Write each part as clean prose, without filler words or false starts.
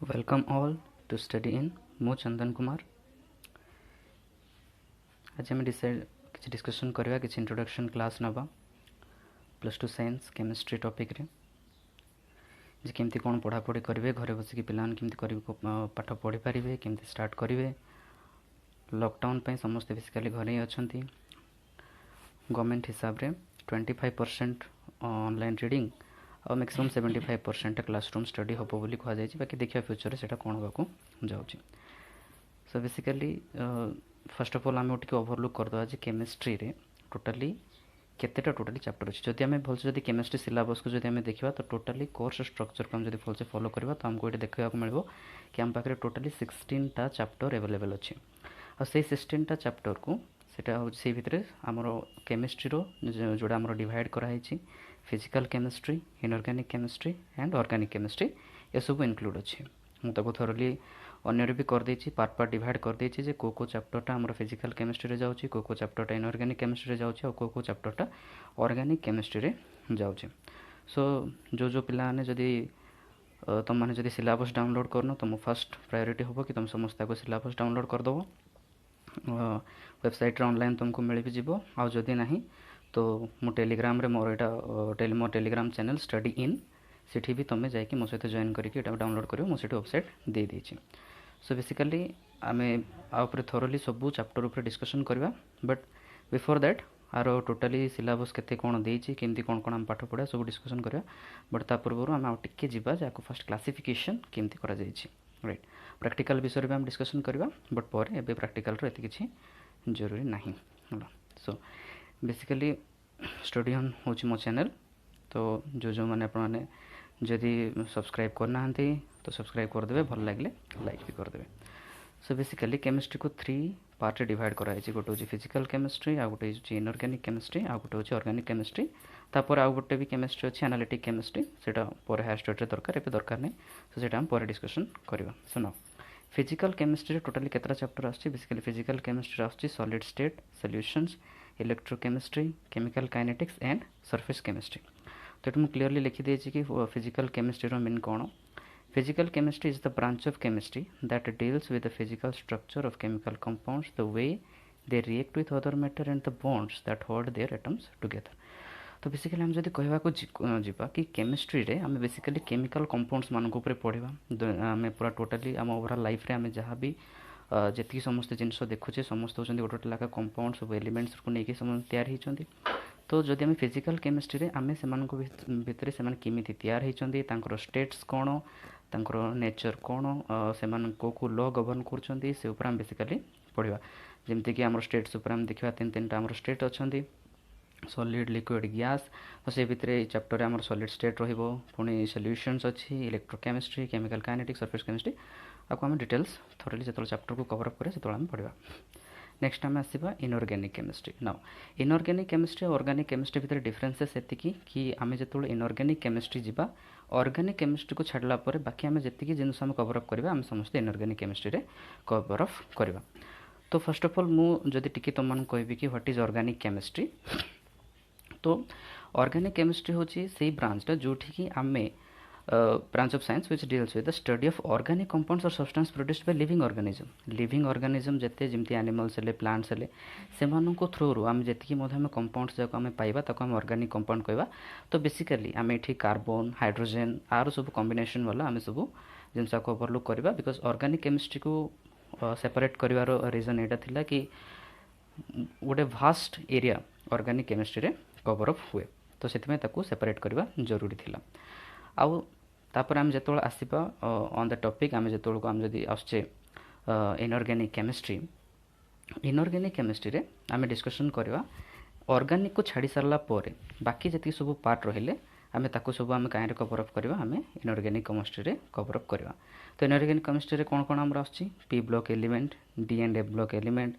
Welcome all to study in मो चंदन कुमार। आज आम डिसाइड किसी डिस्कशन करवा किसी इंट्रोडक्शन क्लास नवा +2 साइंस केमिस्ट्री टॉपिक रे जे केमती कौन पढ़ापढ़ी करेंगे घरे बसिक पिलान केमती पाठ पढ़ी पारे केमती स्टार्ट करेंगे। लॉकडाउन पे समस्ते बेसिकली घरे ही अच्छा गवर्नमेंट हिसाब रे 25% ऑनलाइन रीडिंग और मैक्सिमम 75% क्लासरूम स्टडी हम बोली कहुई। बाकी देखिए फ्यूचर से कौन होगा जाऊँगी। So basically first of all आम टे ओवरलुक करदे जे केमिस्ट्री रे टोटाली केतेटा टोटाली चैप्टर अच्छे। जदि आम भलसे जदि केमिस्ट्री सिलेबस को जदि आम देखा तो टोटाली कोर्स स्ट्रक्चर को हम जब भलसे फॉलो करवा तो आमको ये देखा मिले कि आम पाखे टोटाली 16टा चैप्टर अवेलेबल अच्छे। और से 16टा चैप्टर को सेटा से भितर आमर केमिस्ट्री जोड़ा आमर डिवाइड कराई physical chemistry, inorganic chemistry and organic chemistry ये सब इनक्लूड अच्छे। मुझे थोरली अन्य भी कर देछि पार्ट पार्ट डिवाइड कर देछि जे को चैप्टरटा आमर फिजिकल केमिस्ट्री रे जाउछि, को चैप्टरटा इनऑर्गेनिक केमिस्ट्री रे जाउछि और को चैप्टरटा ऑर्गेनिक केमिस्ट्री रे जाउछि। सो जो पिला ने जदि तुम मैंने जदि सिलेबस डाउनलोड करन तो मो फर्स्ट प्रायोरिटी होबो कि तुम समस्त को सिलेबस डाउनलोड कर दो। वेबसाइट रे ऑनलाइन तुमको मिल भी जीवो। आ जदि नहीं तो मो टेलीग्राम रे मोर एटा मो टेलीग्राम चैनल स्टडी इन सेठी भी तुम जाकि मो सहित जॉइन करके डाउनलोड करियो। मो सेठी वेबसाइट दे देछि। सो बेसिकली आमे आउपर थोरली सब चैप्टर ऊपर डिस्कशन करवा। But before that are totally syllabus केते कोन देछि केमती कोन कोन हम पाठ पढ़ा सब डिस्कशन करवा। बट ता पूर्व आम टिके जीवा जाको फर्स्ट क्लासिफिकेशन केमती करा जाइछि। राइट, प्रैक्टिकल विषय में हम डिस्कशन करवा। बट पर एबे प्रैक्टिकल रो एति किछि जरूरी नहीं होला। सो बेसिकली स्टडी ऑन होछि मो चैनल। तो जो मैंने आपने जदि सब्सक्राइब करना तो सब्सक्राइब करदे, भल लगे लाइक भी करदे। सो बेसिकली केमिस्ट्री को 3 पार्ट डिवाइड कराई। गोटे हूँ फिजिकल केमिस्ट्री, आ गोटे हूँ इनऑर्गेनिक केमिस्ट्री, आ गोटे हूँ ऑर्गेनिक केमिस्ट्री। तापर आ गोटे भी केमिस्ट्री अच्छी एनालिटिक केमिस्ट्री, सेटा पर हायर स्टडी दरकार, एबे दरकार नहीं। सो सेटा हम पर डिस्कशन करवा। सुनो फिजिकल केमिस्ट्री टोटाली केतरा चैप्टर आछि। बेसिकली फिजिकल केमिस्ट्री आछि solid state solutions, electrochemistry, chemical kinetics and surface chemistry. तो ये मुझे क्लीयरली लिखी देछि कि फिजिकल केमिस्ट्री रो मीन कौन। Physical chemistry is the branch of chemistry that deals with the physical structure of chemical compounds, the way they react with other matter and the bonds that hold their atoms together. तो basically हम जब कहवा जीवा कि chemistry रे आम basically chemical compounds मान पढ़ा। आम पूरा टोटाली आम ओवरऑल लाइफ रे आम जहाँ भी जी समस्त जिनस देखुचे समस्त होती गोटे गोटे लाखा कंपाउंड सब एलिमेंट्स को लेकिन समस्त तैयार होती। तो जदि आम फिजिकल केमिस्ट्री रे आम से भितर से केमिति तैयार होती, स्टेट्स कौन, तांकर नेचर कौन, से को लॉ गवर्न कर से ऊपर आम बेसिकली पढ़ा। जमती कि आम स्टेट्स ऊपर आम देखा 3 आम स्टेट अच्छा सॉलिड लिक्विड गैस। तो से भितर चैप्टर आम सॉलिड स्टेट रहिबो, पुणी सॉल्यूशंस अच्छी electrochemistry, chemical kinetics, surface chemistry. आपको आम डिटेल्स थोरली जो चैप्टर को कवर अप करे से आम पढ़ा। नेक्स्ट आम आसवा inorganic chemistry. Now inorganic chemistry और ऑर्गेनिक केमिस्ट्री भितर डिफरेंसेस एतिकी कि आम जो इनऑर्गेनिक केमिस्ट्री जीवा ऑर्गेनिक केमिस्ट्री को छाड़ला पर बाकी आम जी जिनस आम कवर अप करवा आम समस्ते इनऑर्गेनिक केमिस्ट्री रे कवर अप करवा। तो फर्स्ट ऑफ ऑल मुझे टी तुम कहबी कि व्हाट इज ऑर्गेनिक केमिस्ट्री। तो ऑर्गेनिक केमिस्ट्री हूँ से ब्रांचटा जोठी कि आमे branch of science which deals with the study of organic compounds और substance produced by living organism जते जमती एनिमल्स हेले प्लांट्स हेले सेमाननको थ्रू आम जेतिकी कंपाउंड्स जाको आम पाइबा ताको आम ऑर्गेनिक कंपाउंड कहवा। तो बेसिकली आम एठी कार्बन हाइड्रोजन आर सब कॉम्बिनेशन वाला आम सब जिनस को ओवरलुक करवा। बिकॉज ऑर्गेनिक केमिस्ट्री को सेपरेट करिवार रीजन एटा थिला कि गोटे भास्ट एरिया ऑर्गेनिक केमिस्ट्री रे कवर अप हुए। तो से सेपरेट करवा जरूरी थिला। आउ तापर आम जो आसवा ऑन द टॉपिक आम जो आम जदि आसचे इनऑर्गेनिक केमिस्ट्री रे आम डिस्कशन करवा ऑर्गेनिक को छाड़ी सारला पर बाकी जी सब पार्ट रहिले आम ताको सब आम कहीं कवर अप करवा आम इनऑर्गेनिक केमिस्ट्री रे कवर अप करवा। तो इनऑर्गेनिक केमिस्ट्री रे कौन कौन आमर आछी P block element, D and F block element,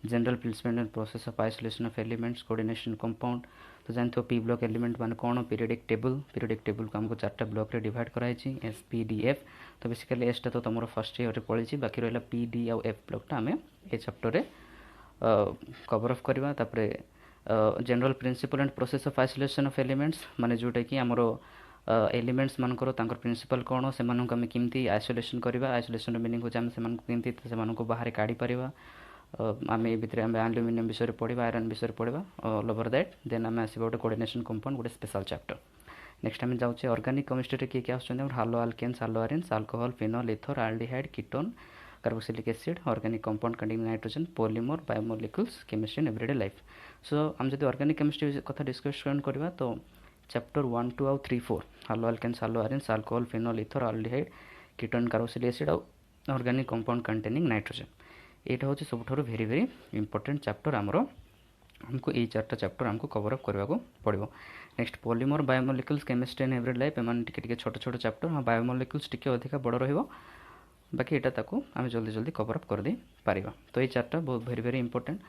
general placement and process of isolation of elements, coordination compound. तो जानते हो पी ब्लॉक एलिमेंट मान कौन पीरियडिक टेबल को हमको 4टा ब्लॉक रे डिवाइड कराई एस पी डी एफ। तो बेसिकली एसटा तो तुम फर्स्ट ईयर पढ़ी बाकी रहा पी डी आउ एफ ब्लॉकटा आम ए चैप्टर रे कवर अप करवा। तापर general principle and process of isolation of elements माने जोटा कि आमर एलिमेंट्स मानकर तांकर प्रिंसिपल कौन से आम केमती आइसोलेशन करवा आइसोलेशन मीनिंग हो केमती से बाहर काढ़ी पारिबा आम ए भितर आम एल्युमिनियम विषय पढ़ा आयरन विषय पढ़ा ऑल ओवर दैट देन आम आस गोटे कोऑर्डिनेशन कंपाउंड गोटे स्पेशल चैप्टर नेक्स्ट आम जाऊे ऑर्गेनिक केमिस्ट्री किए किए आसुच्चंदी haloalkanes haloarenes alcohol phenol ether aldehyde ketone carboxylic acid organic compound containing nitrogen polymer biomolecules chemistry in everyday life so आम जब ऑर्गेनिक केमिस्ट्री कथा discussion करवा तो चैप्टर 1 2 आउ 3 4 haloalkanes haloarenes alcohol phenol ether aldehyde ketone carboxylic acid और organic compound containing nitrogen यहाँ हूँ सबुठ भेरी भेरी important chapter आमर हमको ये 4टा चैप्टर हमको कवर अप करने को पड़ो next polymer biomolecules chemistry in everyday life एम टे छोट छोट चैप्टर हाँ बायोमोलिक्यूल्स टी अधिका बड़ बाकी यहाँ ताको आम जल्दी जल्दी कवर अप कर दे पारिबा तो ये 4टा बहुत भेरी भेरी इंपोर्टेंट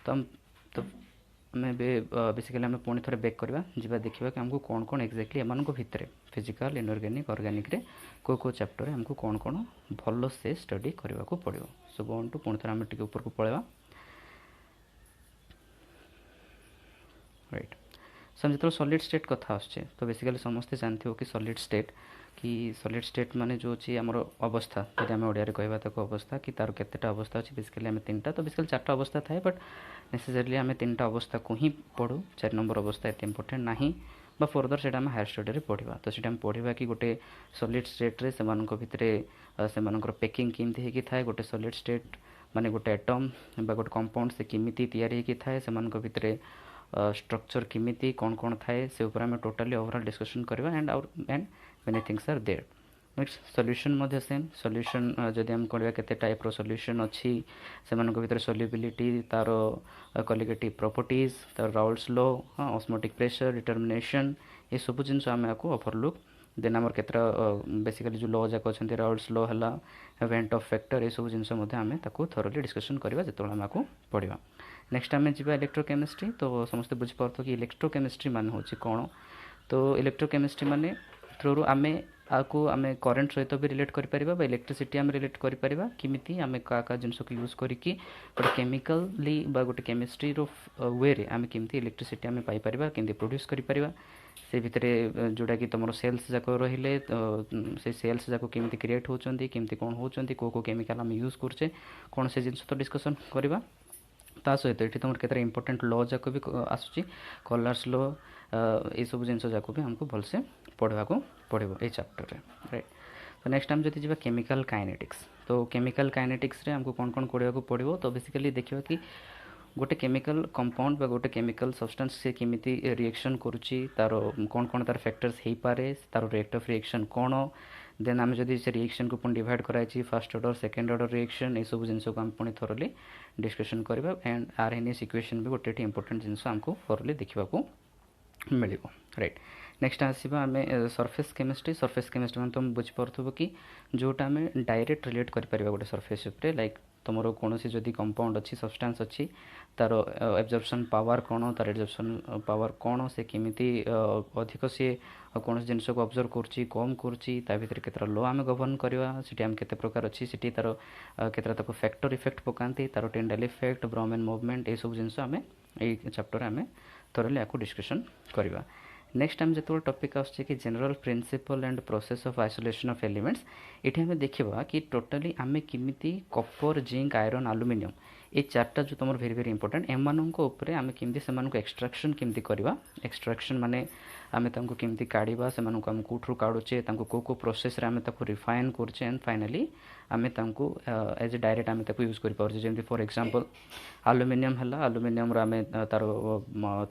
तो आम बेसिकली आम पुणी थे बैक करवा जी देखा कि आमको कौन कौन एक्जाक्टली एम भितर फिजिकल इनऑर्गेनिक ऑर्गेनिक रे को चैप्टर आमको कौन कौन भल से स्टडी करने को पड़ो सो गोन टू पुणी थे आम टे ऊपर को पलैया राइट सो जो सॉलिड स्टेट कथा आसचे तो बेसिकली समस्ते जानते हो कि सॉलिड स्टेट माने जो अच्छी आमर अवस्था यदि आम ओडिया कहवा ताको अवस्था कि तार केतेटा अवस्था अच्छी बेसिकली आम 3टा तो बेसिकली 4टा अवस्था थाए बट नेसेसरीली आम 3टा अवस्था को ही पढ़ू 4 नंबर अवस्था एत इंपोर्टेंट ना बा फर्दर से हायर स्टडी पढ़ा तो सीटा पढ़ा कि गोटे सॉलिड स्टेट्रे से भितर पैकिंग केमती होगी थाए गोटे सॉलिड स्टेट माने गोटे एटम बा गोटे कंपाउंड से केमिति तैयारी होगी थाए से भितर स्ट्रक्चर केमिति कौन कौन थाए से ऊपर आम टोटाली ओवरऑल डिस्कशन करवा and many things are there next solution मध्य सेम सॉल्यूशन जदि आम कहवा केते टाइप रो सॉल्यूशन अच्छी से भितर सॉल्युबिलिटी तार कॉलिगेटिव प्रॉपर्टीज तार Raoult's law osmotic pressure determination ये सब जिन आम आपको ओवरलुक देन आमर केतरा बेसिकली जो लॉ जाक अच्छा राउल्स लॉ है इवेंट ऑफ फैक्टर ये सब जिन आम थोरली डिस्कशन करवा जो आम आपको पढ़ा नेक्स्ट आम जी इलेक्ट्रोकेमिस्ट्री तो समस्त बुझीपार कि इलेक्ट्रोकेमिस्ट्री मान हूँ कौन तो इलेक्ट्रोकेमिस्ट्री मान थ्रू आम आपको आम करेन्ट सहित भी रिलेट कर इलेक्ट्रिसिटी आम रिलेट कर किमिति आम क्या जिनस को यूज करके गोटे केमिकली गोटे केमिस्ट्री वे रे आम केमती इलेक्ट्रिसिटी आम पाइपर केमती प्रोड्यूस कर से भितर जोटा कि तुम सेल्स जाक रही से सेल्स जाक केमती क्रिएट होती केमती कौन होती को केमिकल आम यूज करचे कौन से जिनस तो डिस्कसन करवा ता सहित ये तुम केतरा इंपोर्टेंट लॉ जाक भी आसूँ कलर्स लॉ ये सब जिन जाक भी हमको भलसे पढ़ा को पड़ो ये चैप्टर रे राइट तो नेक्स्ट टाइम जब केमिकल काइनेटिक्स तो केमिकल काइनेटिक्स रे हमको कौन कौन पढ़ा को पड़ो तो बेसिकली देखा कि गोटे केमिकल कंपाउंड बा गोटे केमिकल सब्सटेंस से केमिति रिएक्शन करुच्ची तार कौन कौन तार फैक्टर्स हो पारे तार रेट ऑफ रिएक्शन कौन देन आम जब से रिएक्शन को पुणी डिवाइड कराई first order second order reaction ये सब जिन को आम पुणी थोरली डिस्कशन करवा एंड आरएनएस इक्वेशन भी गोटे इंपोर्टेंट जिन आमको थोरली देखा मिल राइट नेक्स्ट आसवा आम सरफेस केमिस्ट्री मैं तुम बुझीपार कि जोटा आम डायरेक्ट रिलेट कर गोटे सरफेस उपरे लाइक तुम कौन जदि कंपाउंड अच्छी सब्सटेंस अच्छी तार एब्जॉर्प्शन पावर कौन तार एब्जॉर्प्शन पावर कौन से केमिति अधिक सी कौन जिन को ऑब्जर्व करुच्ची कम करुच्ची ता भीतर केतरा लॉ आम गवर्न करवा सीटी आम केते प्रकार अच्छी सीटी तार केतरा ताको फैक्टर इफेक्ट पकाती तार टेंडल इफेक्ट ब्रॉमेन मूवमेंट ये सब जिन आम ये चैप्टर आम थोरली आपको डिस्कशन करवा नेक्स्ट टाइम जो टॉपिक आसचे कि general principle and process of isolation of elements ये आम देखा कि टोटाली आम किमिति कॉपर जिंक आयरन एल्युमिनियम ये 4टा जो तुम भेरी भेरी इंपोर्टेंट एमानक उपरे आम केमती से एक्सट्राक्शन केमती करवा एक्सट्राक्शन माने आम तांको केमती काढ़ा से आम कौटू काढ़ुचे को प्रोसेस रे आम ताको रिफाइन करचे एंड फाइनाली आम तांको एज ए डायरेक्ट आम ताको यूज कर पारे जमी फॉर एग्जांपल एल्युमिनियम है एल्युमिनियम आम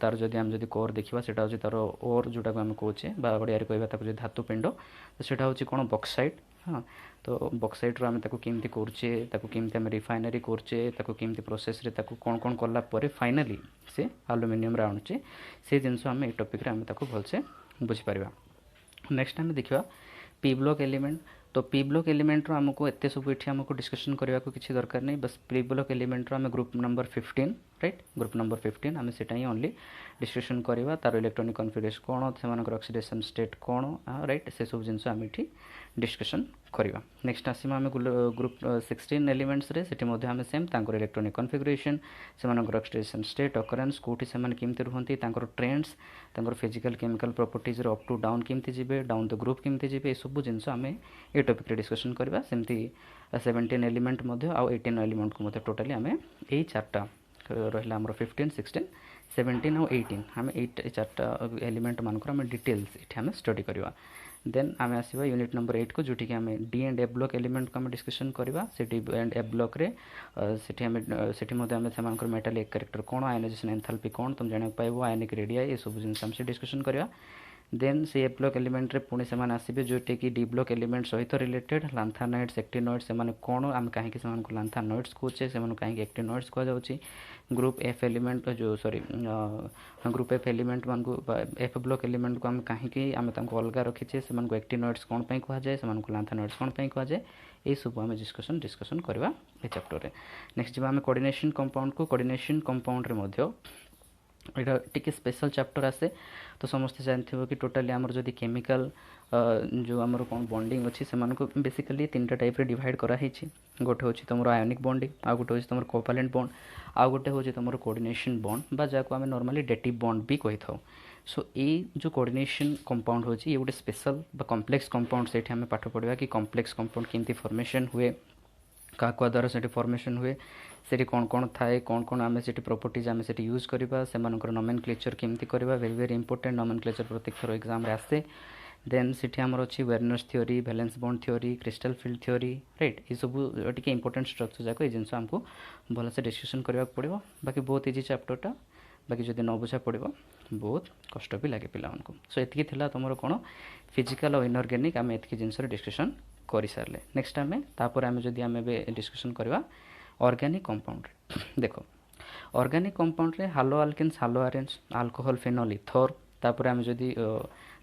तार जदि आम जदि कोर देखा सेटा हूँ तार ओर जोटा को आम कहे ओडिया कहवा धातु पिंड तो सेटा हूँ कौन बक्साइट हाँ तो बक्साइट आम केमती करचे केमती आम रिफाइनरी करचे केमती प्रोसेस रे कौन कौन कला परे फाइनाली से एल्युमिनियम रे आणुचे से जिनस आम ये टॉपिक रे आम भलसे बुझीपार नेक्स्ट आम देखा पी ब्लॉक एलिमेंट तो पी ब्लॉक एलिमेंट आमको एत सब ये आमको डिस्कसन करने को किसी दरकार नहीं बस पी ब्लॉक एलिमेंट आम group number 15 right group number 15 आम से ओनली डिस्कसन करवा तार इलेक्ट्रोनिक कन्फिगरेशन कौन से ऑक्सीडेशन स्टेट कौन राइट से सब जिन आम ये डिस्कसन करवा नेक्स्ट आसवा आम ग्रुप 16 एलिमेंट्स रे सेठी मध्ये आम सेम तांकर इलेक्ट्रोनिक कन्फिगरेशन से ऑक्सीडेशन स्टेट अकरेन्स कोठी से केमती रुहंती तांकर ट्रेंड्स तांकर physical chemical properties row up to down केमती जिबे डाउन द ग्रुप केमती जिबे सब जिन आम ये टॉपिक रे डिस्कसन करवा सेमती 17 एलिमेंट मध्ये आ 18 एलिमेंट को मध्ये टोटली आम यही चार्टा रहा आमर 15 16 17 और 18 आम ये चार्टा एलिमेंट मानकर आम डिटेल्स ये आम स्टडी करवा देन आम आसवा यूनिट नंबर 8 को जोटी आम D and F block element को आम डिस्कसन करवा से डी एंड एफ ब्लॉक रे सेठी मेटालिक कैरेक्टर कौन आयनाइजेशन एंथैल्पी कौन तुम जाना पाइबो आयनिक रेडिया ये सब जिन से डिस्कसन करवा देन से ए ब्लॉक एलिमेंट रे पुणी से आसबे जोटे कि डी ब्लॉक एलिमेंट सहित रिलेटेड लांथानॉइड्स एक्टिनॉइड्स से कौन आम कहीं लांथानॉइड्स कहे से कहीं एक्टिनॉइड्स कहुच्छे ग्रुप एफ एलिमेंट जो सॉरी ग्रुप एफ एलिमेंट मान एफ ब्लॉक एलिमेंट को आम कहीं आम अलग रखीचे से एक्टिनॉइड्स कौन कहुए से लांथानॉइड्स कौन कहुए ये सब आम डिस्कसन करवा ए चैप्टर रे नेक्स्ट जी आम कोऑर्डिनेशन कंपाउंड को कोऑर्डिनेशन कंपाउंड रे मध्य यहाँ टी स्पेशल चैप्टर आसे तो समस्ते जानते कि टोटाली आमर जदि केमिकल जो आमर कौन बॉन्डिंग अच्छी से बेसिकली 3टा टाइप रे डिवाइड कराई गोटे हूँ तुम आयोनिक बॉन्डिंग आ गोटे हूँ तुम कोवैलेंट बॉन्ड आ गोटे हूँ तुम कोऑर्डिनेशन बॉन्ड जहाँ आम नॉर्मली डेटिव बॉन्ड भी कही था सो ये जो कोऑर्डिनेशन कंपाउंड हो ये गोटे स्पेशल कॉम्प्लेक्स कंपाउंड से आम पाठ पढ़ा कि कॉम्प्लेक्स कंपाउंड केमती फॉर्मेशन हुए क्या द्वारा से फॉर्मेशन हुए से कौन कौन थाए कौन कौन आम से प्रॉपर्टीज आम से यूज करवा से नोमेनक्लेचर केमती करवा वेरी इंपोर्टेंट नोमेनक्लेचर प्रत्येक थर एग्जाम रे आसे देन सिटी आमर अच्छी Werner's theory valence bond theory crystal field theory right ये सब टी इंपोर्टेंट स्ट्रक्चर जाक ये जिन आमको भलसे डिस्कसन करने पड़ो बाकी बहुत इजी चैप्टरटा बाकी जब न बुझा पड़ो बहुत कष्ट भी लगे पिला सो ये तुम कौन फिजिकल और इनऑर्गेनिक आम ये जिन डिस्कसन कर सारे नेक्स्ट आम तापर आम जदि आम डिस्कसन करवा ऑर्गेनिक कंपाउंड देखो ऑर्गेनिक कंपाउंड रे हालो आल्केन्स haloarenes alcohol phenol ether तापर आम जदि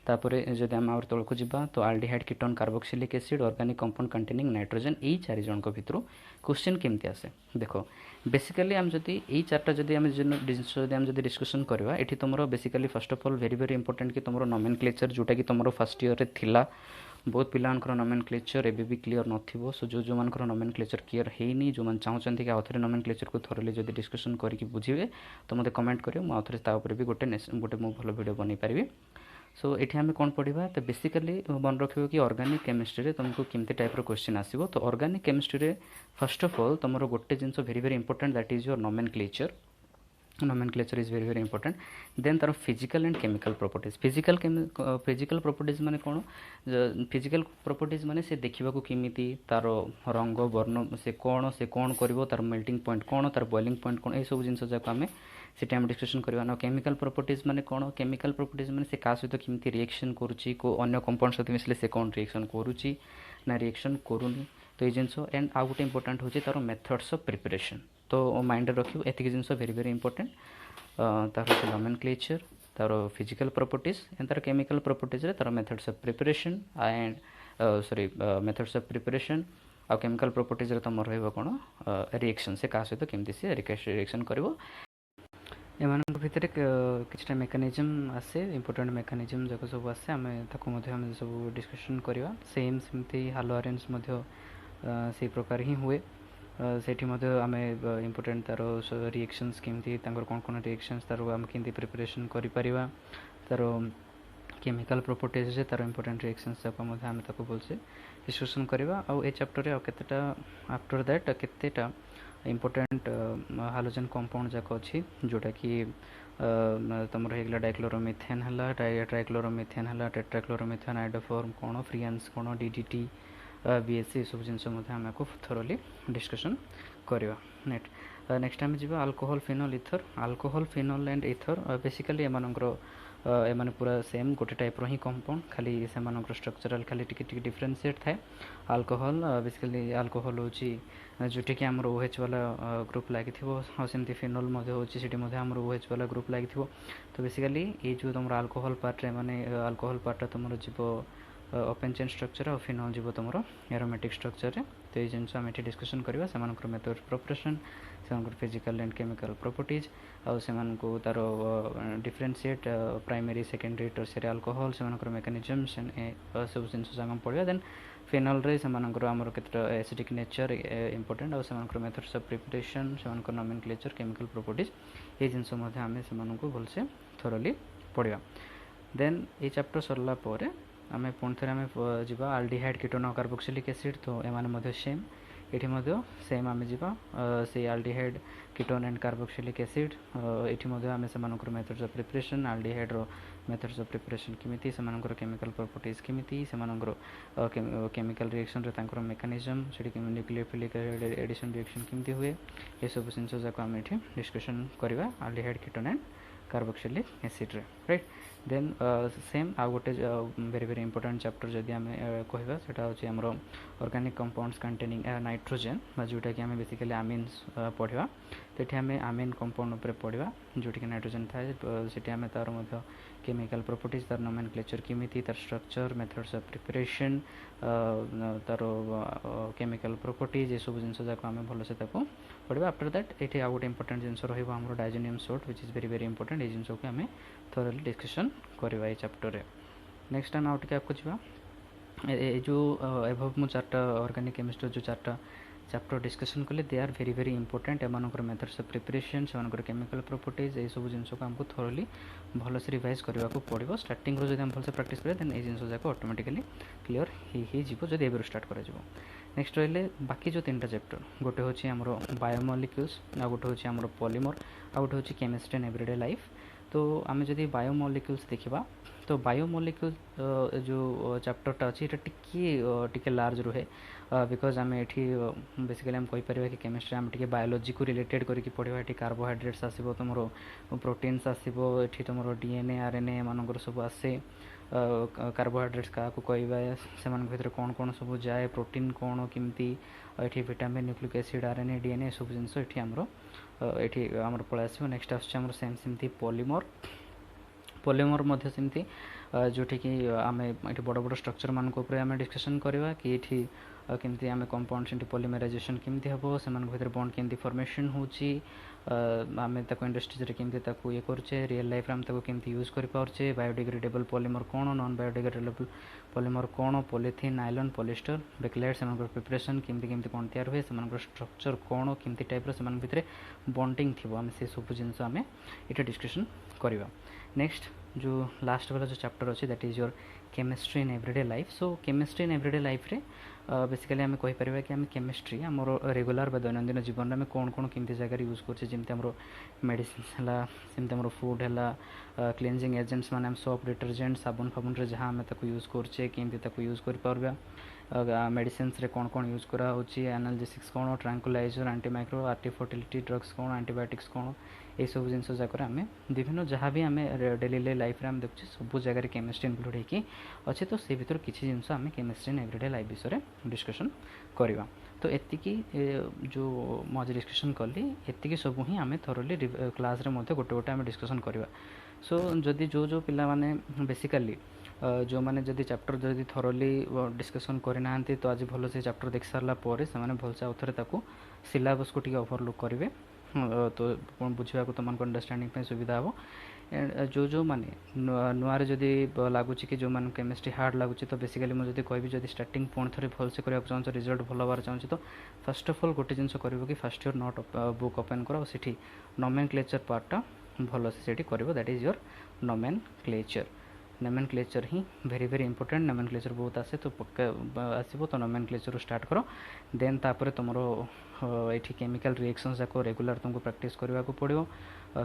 जदि आम तौर को जीवा तो aldehyde ketone carboxylic acid organic compound containing nitrogen यही 4 जन भितर क्वेश्चन केमती आसे देखो बेसिकली आम जदि यही 4टा जदि आम जदि डिस्कसन करवा ये तुम basically first of all very important कि तुम नोमेनक्लेचर जोटा कि तुम फर्स्ट ईयर रे थिला बहुत पिलांकर नोमेनक्लेचर एबे भी क्लियर नथिबो सो जो मानकर नोमेनक्लेचर क्लियर हेनी जो मान चाहते कि आउथरे नोमेनक्लेचर को थोरली जदि डिस्कसन करके बुझिबे तो मते कमेंट करियो मु आउथरे ता ऊपर भी गोटे मु भलो वीडियो बनै पारिबी सो ये आम कौन पढ़ा तो बेसिकली मन रखियो कि ऑर्गेनिक केमिस्ट्री तुमको केमती टाइप क्वेश्चन आसीबो तो organic chemistry first of all तुम गोटे जिनस very important that is your nomenclature is very important then तार physical and chemical properties physical properties माने कौन फिजिकल प्रॉपर्टीज माने से देखा किमिति तार रंग वर्ण से कौन करिवो तार मेल्टिंग पॉइंट कौन तार बॉइलिंग पॉइंट कौन ये सब जिनस जाक आम से डिस्कसन करवा ना केमिकल प्रॉपर्टीज माने कौन केमिकल प्रॉपर्टीज माने से का सहित केमती रिएक्शन करुच्ची को अन्य कंपाउंड सहित मिसले से कौन रिएक्शन करुच्ची ना रिएक्शन करूनी तो ये जिनस एंड आउ गोटे इंपोर्टेंट होची तार मेथड्स ऑफ प्रिपरेशन तो माइंड रखियो एतिक जिनस वेरी इंपोर्टेंट तार नोमेनक्लेचर तार फिजिकल प्रॉपर्टीज एंड तार केमिकल प्रॉपर्टीज रे तार methods of preparation and sorry methods of preparation आ केमिकल प्रॉपर्टीज रे तुम रहइबो कोन रिएक्शन से का सहित केमती से रिएक्शन करिवो एमानक भितर किछटा मेकानिज्म आसे इंपोर्टेंट मेकानिज्म जक सब आसे आमे ताको मध्ये हम सब डिस्कशन करवा सेम सेमती हालो अरेंज मध्ये से प्रकार ही हुए सेठी मध्ये आमे इंपोर्टेंट तार रिएक्शंस केमती तांकर कोन कोन रिएक्शंस तार आम केमती प्रिपरेशन करि परिबा तार केमिकल प्रॉपर्टीज तार इंपोर्टेंट रिएक्शंस जाक मध्ये आमे ताको बोलसे डिस्कसन करवा आ ए चैप्टर रे केतेटा after that केतेटा important halogen compound जाक अच्छी जोटा कि तुम रहीगला डाइक्लोरोमिथेन हला ट्राइक्लोरोमिथेन हला टेट्राक्लोरोमिथेन आइडोफॉर्म कौन फ्रीएंस कौन डीडीटी बीएससी सब जिनस आम को थोरली डिस्कसन करवा नेक्स्ट आम जी alcohol phenol phenol and ether basically एमाने पूरा सेम गोटे टाइप रो ही कंपाउंड खाली से स्ट्रक्चरल खाली टिके डिफरेंशिएट थाए अल्कोहल बेसिकली अल्कोहल होची जोटे कि आमर OH वाला ग्रुप लगी सेमती फिनोल होची आमर OH वाला ग्रुप लगी तो बेसिकली ये जो तुम अल्कोहल पार्ट रे माने अल्कोहल पार्टा तुम जीव ओपन चेन स्ट्रक्चर और फिनल जीव तुम एरोमेटिक स्ट्रक्चर तो ये जिन आम ये डिस्कसन करवा से मेथड प्रिपरेशन से फिजिकल एंड केमिकल प्रॉपर्टीज आउ से तार differentiate primary secondary tertiary alcohol से मेकानिजम सब जिन पढ़ा देन फिनल रे से आमर केत एसिडिक नेचर इंपोर्टेंट और मेथड्स ऑफ प्रिपरेशन से नोमेनक्लेचर केमिकल प्रॉपर्टीज ये जिन आम से भलसे थोरली पढ़ा देन ये चैप्टर सरला पर आम पुणी थे आम जा आल्डिहाइड कीटोन कार्बोक्सिलिक एसिड तो एम सेम ये सेम आम जा से aldehyde ketone and carboxylic acid ये आम से methods of preparation aldehyde methods of preparation किमिति से केमिकल प्रॉपर्टीज किमिति से केमिकल रिएक्शन रे मेकानिजम से न्यूक्लियोफिलिक एडिशन रिएक्शन किमिति हुए ये सब जिन जाक आम ये डिस्कसन करवा aldehyde ketone and carboxylic acid रे राइट देन सेम आ गोटे वेरी वेरी इंपोर्टेंट चैप्टर जदि आम कहवा सेटा होची हमरो ऑर्गेनिक कंपाउंड्स कंटेनिंग नाइट्रोजन जोटा कि आम बेसिकली आमिन्स पढ़ा तो आम आमिन कंपाउंड उपर पढ़ा जोटी कि नाइट्रोजन थाए से आम तार केमिकल प्रॉपर्टीज तार नोमेनक्लेचर किमिति तार स्ट्रक्चर मेथड्स ऑफ प्रिपरेशन तार केमिकल प्रॉपर्टीज ये सब जिन जाक आम भलसे पढ़ा आफ्टर दैट ये आ गोटे इंपोर्टेंट जिन रही diazonium salt which is very very important ये जिन को आम थोरली डिस्कसन करवा ये चैप्टर नेक्स्ट टाइम आउ टे आपको जा जो एभव मु चार्टा ऑर्गेनिक केमिस्ट्री जो चार्टा चैप्टर डिस्कसन कले they are very very important एम मेथड्स ऑफ प्रिपरेशन से केमिकल प्रॉपर्टीज ये सब जिन को आमको थोरली भलसे रिवाइज करने को पड़ो स्टार्टिंग रो जब भलसे प्रैक्टिस करें देन ये जिन जाक ऑटोमेटिकली क्लीयर हो जब स्टार्ट कर नेक्स्ट रही बाकी जो तीन चैप्टर गोटे हूँ आमर बायोमोलिक्यूल्स आ गोटे हूँ आमर पॉलीमर आ गोटे हूँ केमिस्ट्री एंड एवरीडे लाइफ तो आम जदि बायोमोलिक्यूल्स देखा तो बायोमोलिक्यूल जो चैप्टरटा अच्छी टिके लार्ज रुहे बिकज आम ये बेसिकली आम कहीपर कि केमिस्ट्री आम टे बायोलोजी को रिलेटेड करके पढ़ा ये कार्बोहाइड्रेट्स आसो तुम प्रोटीन्स आसो ये तुम डीएनए आरएनए एम सब आसे कार्बोहाइड्रेट्स क्या कहवा से कौन कौन सब जाए प्रोटीन कौन किमती ये vitamin nucleic acid RNA DNA सब जिनस ये आमर पलि आस नेक्स्ट आम सेम सेमती पॉलीमर पॉलीमर मध्य सेमती जोटि कि आम ये बड़ बड़ स्ट्रक्चर मानक आम डिस्कसन करवा कि ये केमती आम कंपाउंड्स इंटू पॉलीमराइजेशन केमती हम से बॉन्ड केमती फॉर्मेशन होची आम इंडस्ट्रीज केमती ये करें रियल लाइफ आम केमती यूज करें बायोडिग्रेडेबल पॉलीमर कौन नॉन बायोडिग्रेडेबल पॉलीमर कौन पॉलीथिन नाइलॉन पॉलिस्टर बेक्लाइट से प्रिपरेशन केमती केमती कौन तैयार हुए से स्ट्रक्चर कौन केमती टाइप से बॉन्डिंग थी आम से सब जिन आम ये डिस्कसन करवा नेक्स्ट जो लास्ट वाला जो चैप्टर अच्छे that is your chemistry in everyday life so chemistry in everyday life रे बेसिकली आम कहीपर कि आम केमिस्ट्री आमर रेगुलर दैनंदिन जीवन में कौन कौन केमती जगह यूज कर मेडिसिन है सेमती फूड है क्लीनजिंग एजेंट्स माने आम सोप डिटर्जेंट साबुन फाबुन रे जहाँ आम यूज करके यूज कर मेडिसिन्स रे कौन कौन यूज करा होची एनाल्जेसिक्स कौन ट्रैंकुलाइजर एंटीमाइक्रो आर्टिफर्टिलिटी ड्रग्स कौन एंटीबायोटिक्स कौन ये सब जिन जाक आम विभिन्न जहाँ भी आम डेली लाइफ रे आम देखुचे सब जगह केमिस्ट्री इनक्लूड होगी अच्छे तो से भर किसी जिन आम केमिस्ट्री इन एवरीडे लाइफ विषय डिस्कसन करवा तो एतिकी जो मैं आज डिस्कसन कली एतिकी सब ही आम थोरली क्लास रे गोटे गोटे आम डिस्कसन करवा सो जदि जो जो पिला माने बेसिकली जो मैंने जदि चैप्टर जदि थोरली डिस्कसन करना तो आज भल से चैप्टर देख सारा भलसे आउ थे सिलेबस को टी ओवरलुक करेंगे तो बुझा तुम अंडरस्टैंडिंग सुविधा हम जो माने नुआ जदि लगुच कि जो मैंने केमिस्ट्री हार्ड लगुच तो बेसिकली मुझे कहि जब स्टार्टिंग पुणी थे भलसे करने चाहूँ रिजल्ट भल हबार चाहूँ तो फर्स्ट ऑफ ऑल गोटे जिन कर कि first your note book open कर सीठी नोमेनक्लेचर पार्टा भलसे कर that is your nomenclature nomenclature he very very important nomenclature बहुत आसे तो आसो तो नोमेनक्लेचर स्टार्ट करो देन तापर तुम ये केमिकल रिएक्शंस जाक रेगुलर तुमको प्रैक्टिस करने को पड़ो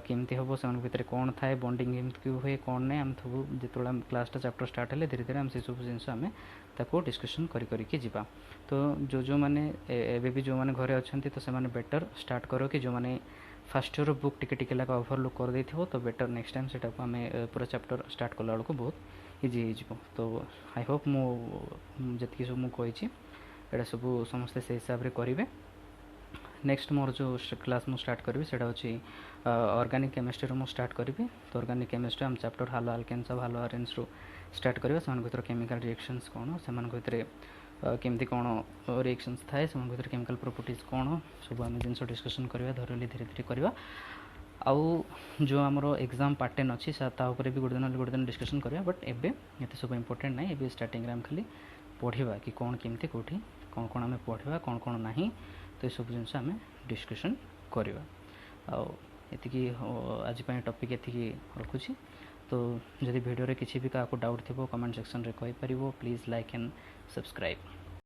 केमती हम से भितर कौन थाए बॉन्डिंग केमती हुए कौन नहीं आम सब जो क्लास चैप्टर स्टार्ट है धीरे धीरे आम से सब जिन आम डिस्कसन करके जीवा तो जो मैंने एवं भी जो मैंने घरे अच्छा तो से बेटर स्टार्ट करो कि जो मैंने फर्स्ट ईयर बुक टिके टिके लगा ओवरलुक कर दे तो बेटर नेक्स्ट टाइम से आम पूरा चैप्टर स्टार्ट कला बेलू बहुत इजी हो तो आई होप मुझे सब मुझे एटा सब समस्ते से हिसाब से करेंगे नेक्स्ट मोर जो क्लास मु स्टार्ट करी से ऑर्गेनिक केमिस्ट्री मु स्टार्ट करी तो ऑर्गेनिक केमिस्ट्री आम चैप्टर हालो आल्केन्स हालो आरेन्स रू स्टार्ट करवा से केमिकल रिएक्शंस कौन से केमती कौन रिएक्शंस थाए से केमिकल प्रॉपर्टीज कौन सब आम जिन डिस्कसन करवा धरली धीरे धीरे करवा आउ जो आमर एग्जाम पार्ट 10 अच्छी भी गोटे दिन डिस्कसन करवा बट एबे ये सब इंपोर्टेंट ना ये स्टार्टिंग आम खाली पढ़ा कि कौन केमती कौटी कौन कौन आम पढ़ा कौन कौन ना तो ये सब जिन आम डिस्कसन करवा आती आज टॉपिक ये रखुची तो जदि वीडियो रे किसी भी क्या डाउट थी कमेंट सेक्शन रे कहि परिबो प्लीज लाइक एंड सब्सक्राइब।